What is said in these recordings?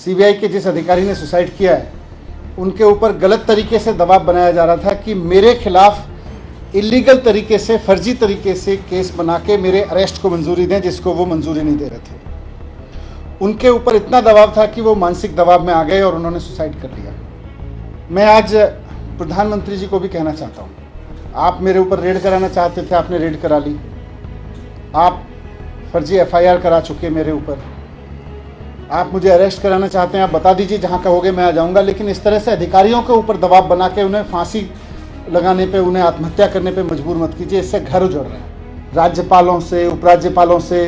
CBI के जिस अधिकारी ने सुसाइड किया है उनके ऊपर गलत तरीके से दबाव बनाया जा रहा था कि मेरे खिलाफ इलीगल तरीके से, फर्जी तरीके से केस बना के मेरे अरेस्ट को मंजूरी दें, जिसको वो मंजूरी नहीं दे रहे थे। उनके ऊपर इतना दबाव था कि वो मानसिक दबाव में आ गए और उन्होंने सुसाइड कर लिया। मैं आज प्रधानमंत्री जी को भी कहना चाहता हूँ, आप मेरे ऊपर रेड कराना चाहते थे, आपने रेड करा ली। आप फर्जी एफआईआर करा चुके मेरे ऊपर। आप मुझे अरेस्ट कराना चाहते हैं, आप बता दीजिए, जहाँ कहोगे मैं आ जाऊँगा। लेकिन इस तरह से अधिकारियों के ऊपर दबाव बना के उन्हें फांसी लगाने पे, उन्हें आत्महत्या करने पे मजबूर मत कीजिए। इससे घर उजड़ रहे हैं। राज्यपालों से, उपराज्यपालों से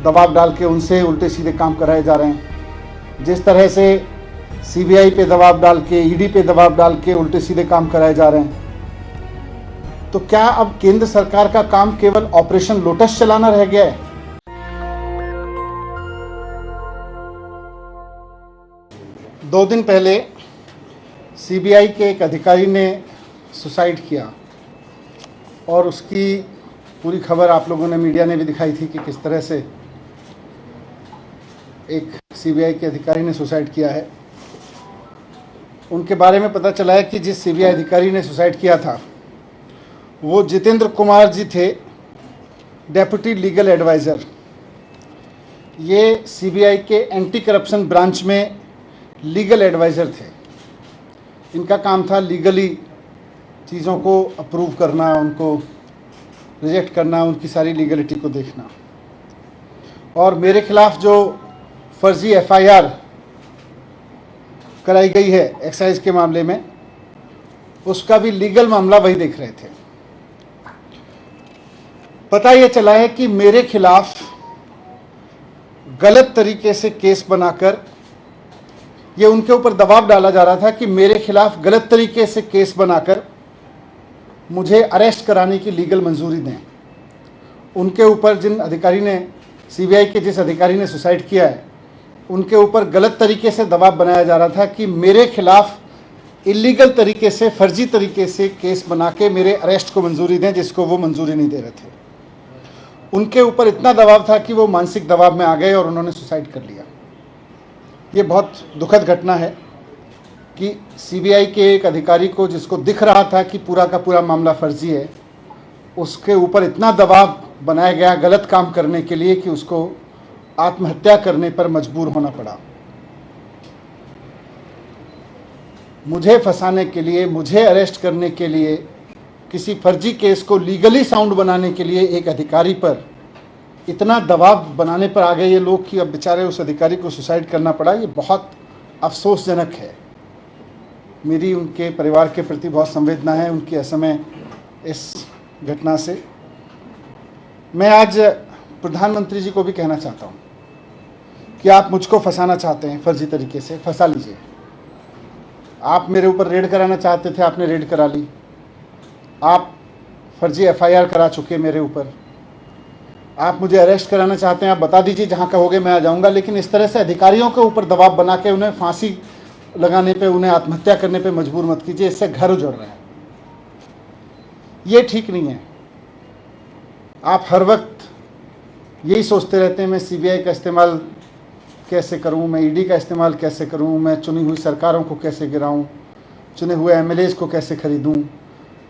दबाव डाल के उनसे उल्टे सीधे काम कराए जा रहे हैं। जिस तरह से सीबीआई पे दबाव डाल के, ईडी पे दबाव डाल के उल्टे सीधे काम कराए जा रहे हैं, तो क्या अब केंद्र सरकार का काम केवल ऑपरेशन लोटस चलाना रह गया है? दो दिन पहले सीबीआई के एक अधिकारी ने सुसाइड किया और उसकी पूरी खबर आप लोगों ने, मीडिया ने भी दिखाई थी कि किस तरह से एक सीबीआई के अधिकारी ने सुसाइड किया है। उनके बारे में पता चला है कि जिस सीबीआई अधिकारी ने सुसाइड किया था वो जितेंद्र कुमार जी थे, डेप्यूटी लीगल एडवाइज़र। ये सीबीआई के एंटी करप्शन ब्रांच में लीगल एडवाइज़र थे। इनका काम था लीगली चीज़ों को अप्रूव करना, उनको रिजेक्ट करना, उनकी सारी लीगलिटी को देखना। और मेरे खिलाफ जो फर्जी एफआईआर कराई गई है एक्साइज के मामले में, उसका भी लीगल मामला वही देख रहे थे। पता ये चला है कि मेरे खिलाफ गलत तरीके से केस बनाकर, ये उनके ऊपर दबाव डाला जा रहा था कि मेरे खिलाफ गलत तरीके से केस बनाकर मुझे अरेस्ट कराने की लीगल मंजूरी दें। उनके ऊपर जिन अधिकारी ने, सीबीआई के जिस अधिकारी ने सुसाइड किया है, उनके ऊपर गलत तरीके से दबाव बनाया जा रहा था कि मेरे खिलाफ इलीगल तरीके से, फर्जी तरीके से केस बना के मेरे अरेस्ट को मंजूरी दें, जिसको वो मंजूरी नहीं दे रहे थे। उनके ऊपर इतना दबाव था कि वो मानसिक दबाव में आ गए और उन्होंने सुसाइड कर लिया। ये बहुत दुखद घटना है कि सीबीआई के एक अधिकारी को, जिसको दिख रहा था कि पूरा का पूरा मामला फर्जी है, उसके ऊपर इतना दबाव बनाया गया गलत काम करने के लिए कि उसको आत्महत्या करने पर मजबूर होना पड़ा। मुझे फंसाने के लिए, मुझे अरेस्ट करने के लिए, किसी फर्जी केस को लीगली साउंड बनाने के लिए एक अधिकारी पर इतना दबाव बनाने पर आ गए ये लोग कि अब बेचारे उस अधिकारी को सुसाइड करना पड़ा। ये बहुत अफसोसजनक है। मेरी उनके परिवार के प्रति बहुत संवेदना है, उनकी असमय इस घटना से। मैं आज प्रधानमंत्री जी को भी कहना चाहता हूँ कि आप मुझको फंसाना चाहते हैं फर्जी तरीके से, फंसा लीजिए। आप मेरे ऊपर रेड कराना चाहते थे, आपने रेड करा ली। आप फर्जी एफआईआर करा चुके मेरे ऊपर। आप मुझे अरेस्ट कराना चाहते हैं, आप बता दीजिए, जहाँ कहोगे मैं आ जाऊँगा। लेकिन इस तरह से अधिकारियों के ऊपर दबाव बना के उन्हें फांसी लगाने पे, उन्हें आत्महत्या करने पे मजबूर मत कीजिए। इससे घर उजड़ रहे हैं। ये ठीक नहीं है। आप हर वक्त यही सोचते रहते हैं, मैं सीबीआई का इस्तेमाल कैसे करूं, मैं ईडी का इस्तेमाल कैसे करूं, मैं चुनी हुई सरकारों को कैसे गिराऊं, चुने हुए एमएलएज को कैसे खरीदूं।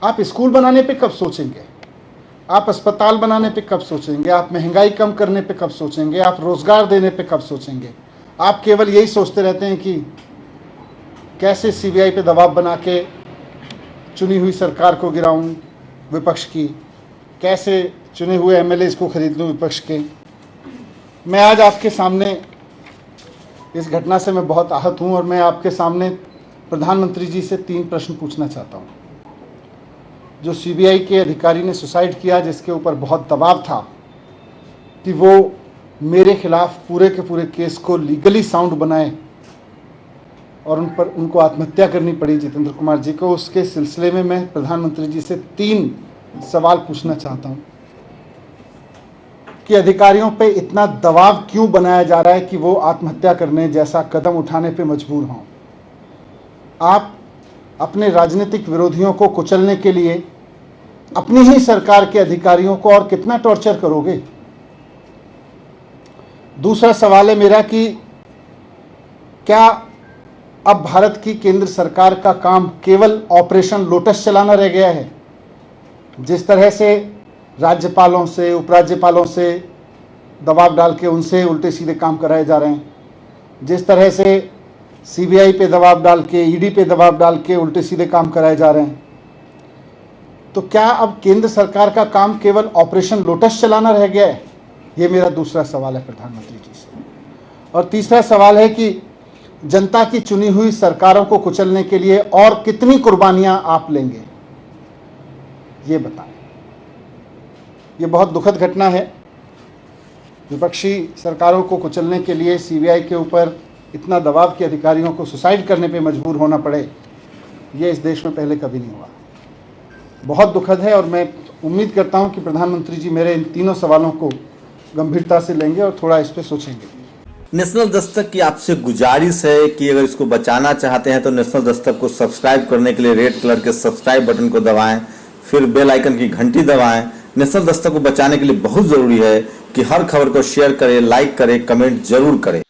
आप स्कूल बनाने पे कब सोचेंगे? आप अस्पताल बनाने पे कब सोचेंगे? आप महंगाई कम करने पे कब सोचेंगे? आप रोज़गार देने पे कब सोचेंगे? आप केवल यही सोचते रहते हैं कि कैसे सीबीआई पे दबाव बना के चुनी हुई सरकार को गिराऊं विपक्ष की, कैसे चुने हुए एमएलएज को खरीद लूं विपक्ष के। मैं आज आपके सामने, इस घटना से मैं बहुत आहत हूं और मैं आपके सामने प्रधानमंत्री जी से 3 प्रश्न पूछना चाहता हूं। जो सीबीआई के अधिकारी ने सुसाइड किया, जिसके ऊपर बहुत दबाव था कि वो मेरे खिलाफ पूरे के पूरे केस को लीगली साउंड बनाए और उनको आत्महत्या करनी पड़ी जितेंद्र कुमार जी को, उसके सिलसिले में मैं प्रधानमंत्री जी से 3 सवाल पूछना चाहता हूं कि अधिकारियों पे इतना दबाव क्यों बनाया जा रहा है कि वो आत्महत्या करने जैसा कदम उठाने पे मजबूर हों। आप अपने राजनीतिक विरोधियों को कुचलने के लिए अपनी ही सरकार के अधिकारियों को और कितना टॉर्चर करोगे? दूसरा सवाल है मेरा कि क्या अब भारत की केंद्र सरकार का काम केवल ऑपरेशन लोटस चलाना रह गया है? जिस तरह से राज्यपालों से, उपराज्यपालों से दबाव डाल के उनसे उल्टे सीधे काम कराए जा रहे हैं, जिस तरह से सीबीआई पे दबाव डाल के, ईडी पे दबाव डाल के उल्टे सीधे काम कराए जा रहे हैं, तो क्या अब केंद्र सरकार का काम केवल ऑपरेशन लोटस चलाना रह गया है? ये मेरा दूसरा सवाल है प्रधानमंत्री जी से। और तीसरा सवाल है कि जनता की चुनी हुई सरकारों को कुचलने के लिए और कितनी कुर्बानियां आप लेंगे, ये बताएं। ये बहुत दुखद घटना है। विपक्षी सरकारों को कुचलने के लिए सीबीआई के ऊपर इतना दबाव कि अधिकारियों को सुसाइड करने पे मजबूर होना पड़े, ये इस देश में पहले कभी नहीं हुआ। बहुत दुखद है और मैं उम्मीद करता हूं कि प्रधानमंत्री जी मेरे इन तीनों सवालों को गंभीरता से लेंगे और थोड़ा इस पर सोचेंगे। नेशनल दस्तक की आपसे गुजारिश है कि अगर इसको बचाना चाहते हैं तो नेशनल दस्तक को सब्सक्राइब करने के लिए रेड कलर के सब्सक्राइब बटन को दबाएं, फिर बेल आइकन की घंटी दबाएं। नेशनल दस्तक को बचाने के लिए बहुत जरूरी है कि हर खबर को शेयर करें, लाइक करें, कमेंट जरूर करें।